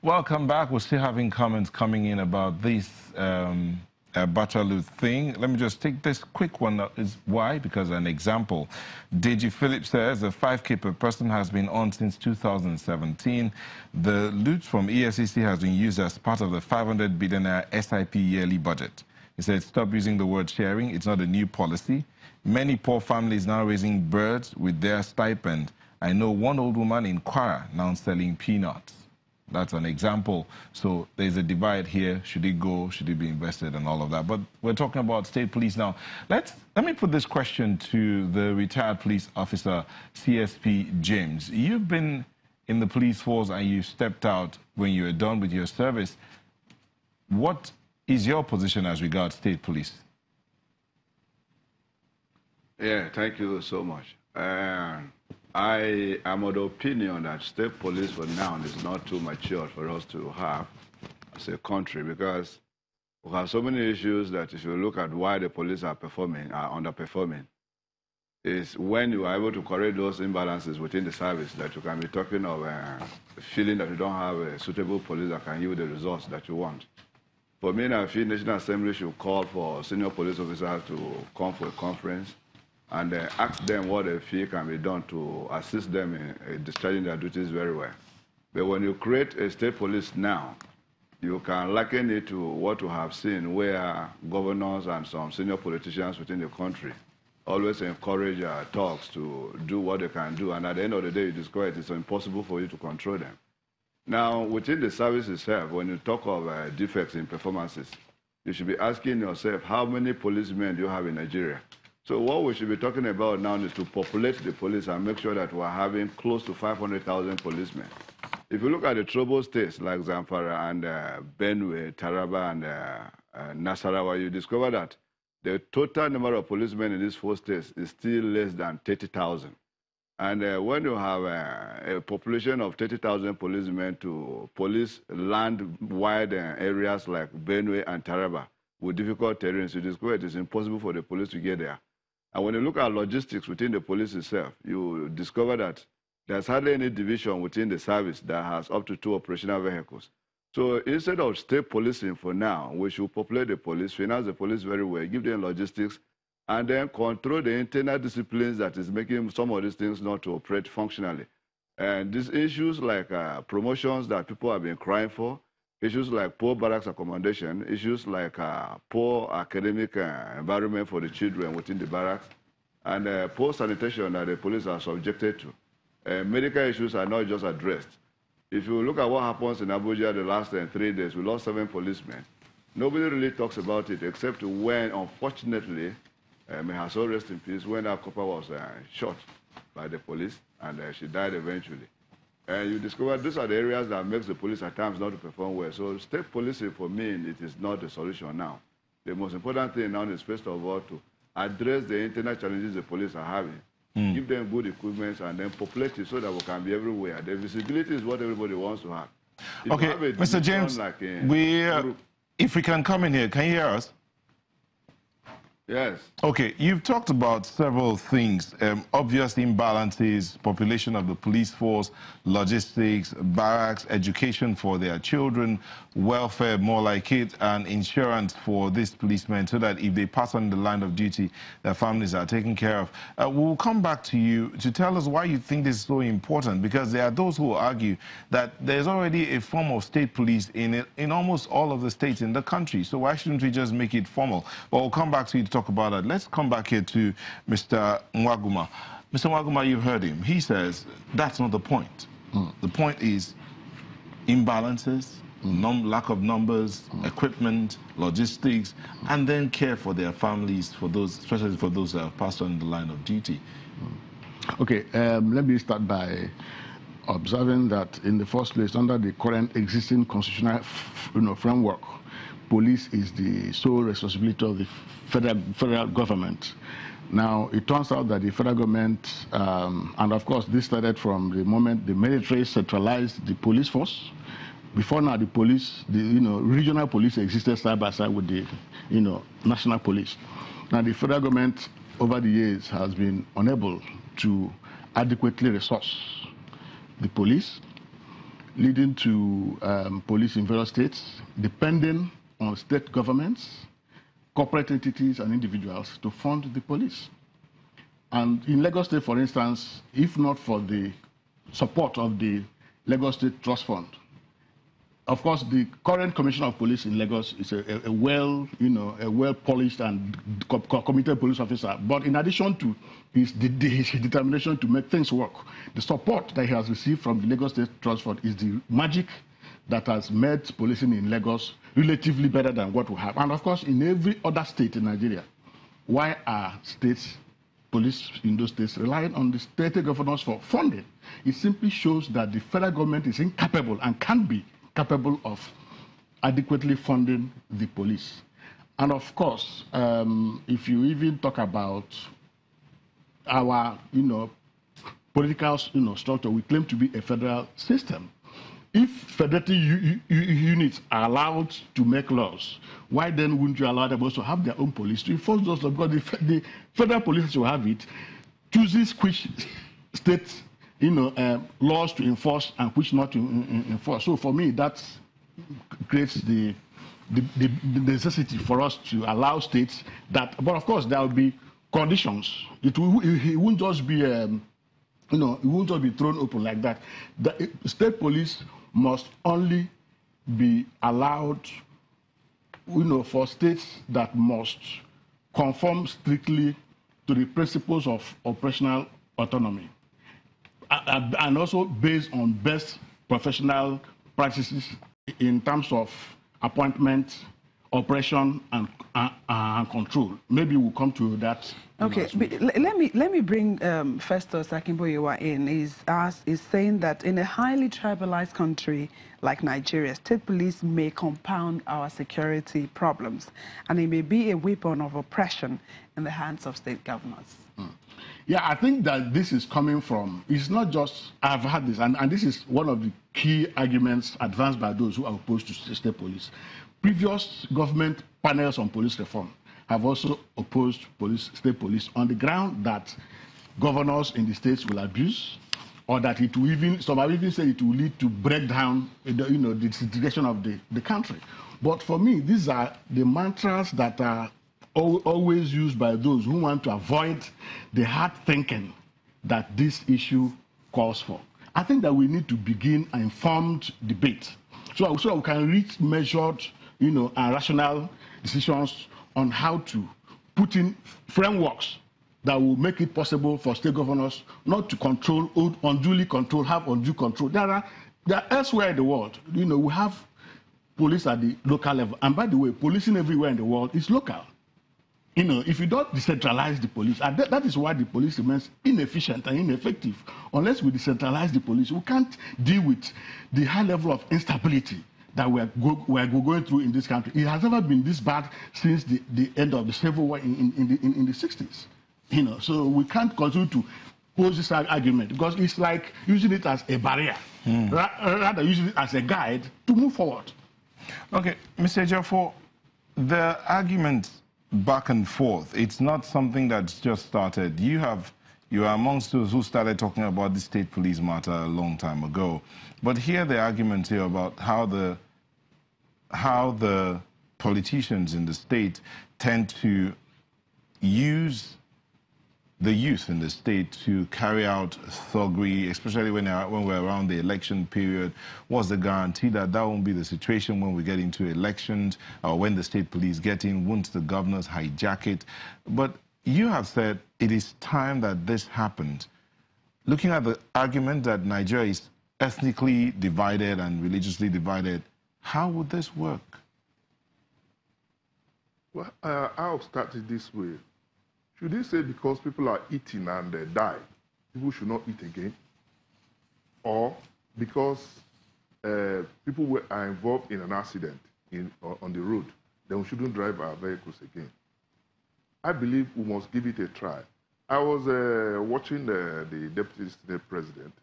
welcome back. We're still having comments coming in about this Bachalu thing. Let me just take this quick one. Is why? Because an example. Deji Phillips says the 5K per person has been on since 2017. The loot from ESCC has been used as part of the 500 billion SIP yearly budget. He said, stop using the word sharing. It's not a new policy. Many poor families now raising birds with their stipend. I know one old woman in Kwara now selling peanuts. That's an example. So there's a divide here. Should it go? Should it be invested and all of that? But we're talking about state police now. Let me put this question to the retired police officer, CSP James. You've been in the police force and you stepped out when you were done with your service. What is your position as regards state police? Yeah, thank you so much. I am of the opinion that state police for now is not too mature for us to have as a country, because we have so many issues that if you look at why the police are underperforming, is when you are able to correct those imbalances within the service that you can be talking of feeling that you don't have a suitable police that can give you the results that you want. For me, I feel National Assembly should call for senior police officers to come for a conference and ask them what they feel can be done to assist them in discharging their duties very well. But when you create a state police now, you can liken it to what we have seen where governors and some senior politicians within the country always encourage talks to do what they can do, and at the end of the day, you discover it is impossible for you to control them. Now, within the service itself, when you talk of defects in performances, you should be asking yourself, how many policemen do you have in Nigeria? So what we should be talking about now is to populate the police and make sure that we're having close to 500,000 policemen. If you look at the trouble states like Zamfara and Benue, Taraba, and Nasarawa, you discover that the total number of policemen in these four states is still less than 30,000. And when you have a population of 30,000 policemen to police land-wide areas like Benue and Taraba with difficult terrains, you discover it is impossible for the police to get there. And when you look at logistics within the police itself, you discover that there's hardly any division within the service that has up to 2 operational vehicles. So instead of state policing for now, we should populate the police, finance the police very well, give them logistics, and then control the internal disciplines that is making some of these things not to operate functionally. And these issues like promotions that people have been crying for, issues like poor barracks accommodation, issues like poor academic environment for the children within the barracks, and poor sanitation that the police are subjected to. Medical issues are not just addressed. If you look at what happens in Abuja the last 3 days, we lost 7 policemen. Nobody really talks about it except when, unfortunately, may her soul rest in peace, when that copper was shot by the police and she died eventually. And you discover these are the areas that makes the police at times not to perform well. So state policing, for me, it is not the solution now. The most important thing now is, first of all, to address the internal challenges the police are having, give them good equipment, and then populate it so that we can be everywhere. The visibility is what everybody wants to have. If okay, Mr. James, like if we can come in here, can you hear us? Yes. Okay, you've talked about several things, obvious imbalances, population of the police force, logistics, barracks, education for their children, welfare, more like it, and insurance for these policemen so that if they pass on the line of duty, their families are taken care of. We'll come back to you to tell us why you think this is so important, because there are those who argue that there's already a form of state police in almost all of the states in the country, so why shouldn't we just make it formal? But we'll come back to you to talk about that. Let's come back here to Mr. Nwaguma. Mr. Nwaguma, you've heard him. He says that's not the point. The point is imbalances, lack of numbers, equipment, logistics, and then care for their families, for those, especially for those that have passed on the line of duty. Okay, let me start by observing that in the first place, under the current existing constitutional framework, police is the sole responsibility of the federal government. Now, it turns out that the federal government, and of course this started from the moment the military centralized the police force. Before now, the police, regional police existed side by side with the, national police. Now, the federal government over the years has been unable to adequately resource the police. leading to police in various states, depending on state governments, corporate entities, and individuals to fund the police. And in Lagos State, for instance, if not for the support of the Lagos State Trust Fund, of course, the current commissioner of police in Lagos is a well-polished and committed police officer. But in addition to his determination to make things work, the support that he has received from the Lagos State Trust Fund is the magic that has made policing in Lagos relatively better than what we have. And of course, in every other state in Nigeria, why are states, police in those states relying on the state governors for funding? It simply shows that the federal government is incapable and can be capable of adequately funding the police. And of course, if you even talk about our, political, structure, we claim to be a federal system. If federated units are allowed to make laws, why then wouldn't you allow them also to have their own police to enforce those laws? Because the federal police will have it, chooses which states laws to enforce and which not to enforce. So for me, that creates the necessity for us to allow states that, but of course there will be conditions. It won't just be, it won't just be thrown open like that. The state police must only be allowed, for states that must conform strictly to the principles of operational autonomy, and also based on best professional practices in terms of appointment, operation, and control. Maybe we'll come to that. Okay, let me bring Festus Akimboyewa in. Is saying that in a highly tribalized country like Nigeria, state police may compound our security problems, and it may be a weapon of oppression in the hands of state governors. Yeah, I think that this is coming from, it's not just, I've had this, and this is one of the key arguments advanced by those who are opposed to state police. Previous government panels on police reform have also opposed state police on the ground that governors in the states will abuse, or that it will even, some have even said it will lead to breakdown, the disintegration of the country. But for me, these are the mantras that are always used by those who want to avoid the hard thinking that this issue calls for. I think that we need to begin an informed debate so we can reach measured, and rational decisions on how to put in frameworks that will make it possible for state governors not to control, unduly control, have undue control. There are elsewhere in the world, we have police at the local level. And by the way, policing everywhere in the world is local. If you don't decentralize the police, that is why the police remains inefficient and ineffective. Unless we decentralize the police, we can't deal with the high level of instability that we're going through in this country. It has never been this bad since the end of the Civil War in the 60s. So we can't continue to pose this argument because it's like using it as a barrier, rather using it as a guide to move forward. Okay, Mr. Ejiofor, the argument back and forth, it's not something that's just started. You are amongst those who started talking about the state police matter a long time ago. But here the argument here about how the politicians in the state tend to use the youth in the state to carry out thuggery, especially when we're around the election period. What's the guarantee that that won't be the situation when we get into elections or when the state police get in? Won't the governors hijack it? But you have said it is time that this happened. Looking at the argument that Nigeria is ethnically divided and religiously divided, how would this work? Well, I'll start it this way. Should you say because people are eating and they die, people should not eat again? Or because people are involved in an accident on the road, then we shouldn't drive our vehicles again? I believe we must give it a try. I was watching the Deputy Senate President